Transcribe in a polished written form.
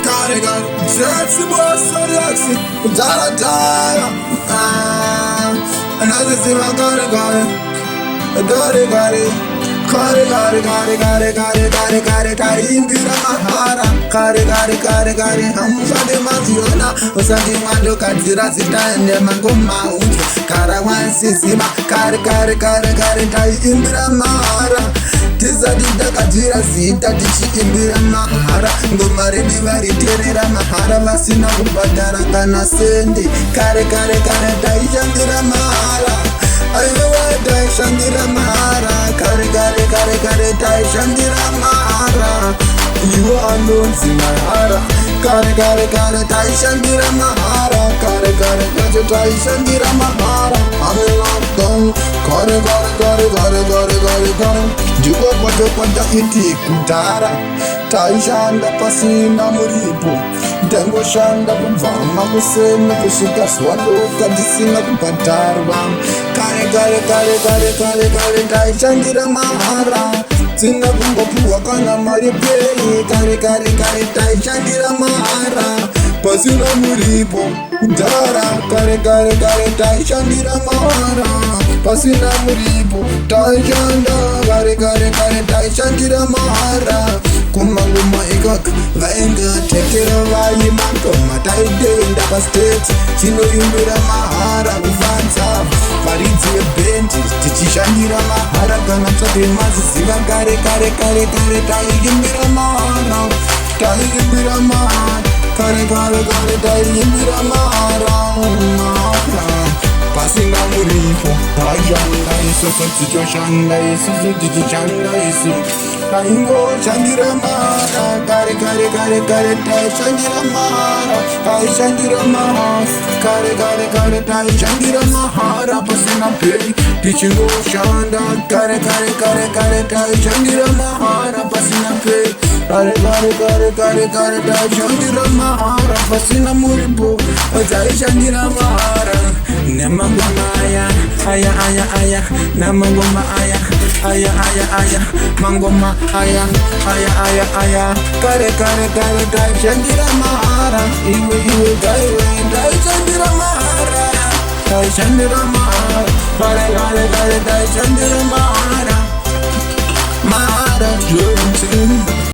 Kare kare, sexy boy, so sexy. Jara jara, another thing I kare kare, kare kare. Kare kare kare kare kare kare kare kare imbira mahara kare kare kare kare amusade maziona usade mando kadzira zitaende mangoma unje kara wansizima kare kare kare kare kare imbira mahara tizadi dakadzira zita tichiimbira mahara ngoma redu variterera mahara vasina kubhadhara kana sende kare kare kare taishandira mahara aiwa taishandira mahara kare kare kare kare taishandira mahara iwo anonzi mahara kare kare kare taishandira mahara kare kare kare taishandira mahara amelakon kare kare kare kare kare kare kare ndiko kwatokwata iti kudhara taishanda pasina muripo ndangoshanda kubva makusena kusvika zuva doka ndisina kubhadharwa kare kare kare kare kare kare taishandira mahara dzina kungopiwa kana mari pei kare kare kare taishandira mahara pasina muripo kudhara kare kare kare taishandira mahara pasina muripo taishanda kare kare kare taishandira mahara kumangoma ikaka vaingatekera vaimangoma taidenda pastate chinoimbira mahara kufanza varidzi vebhendi tichishandira mahara kana tsvake maziziva kare kare kare kare taiimbira mahara taiimbira mahara kare kare kare taiimbira mahara pasina muripo taishanda isusu tichoshanda isusu tichichanda isu taingoshandira mahara kare kare kare kare taishandira mahara taishandira mahara kare kare kare taishandira mahara pasina pei tichingoshanda kare kare kare kare taishandira mahara pasina pei kare kare kare kare kare taishandira mahara pasina muripo taishandira mahara namangoma aya aya aya aya namangoma aya aya aya aya mangoma aya aya aya aya kare kare kare taishandira mahara iwe iwe gaiwe taishandira mahara taishandira mahara kare kare kare taishandira mahara mahara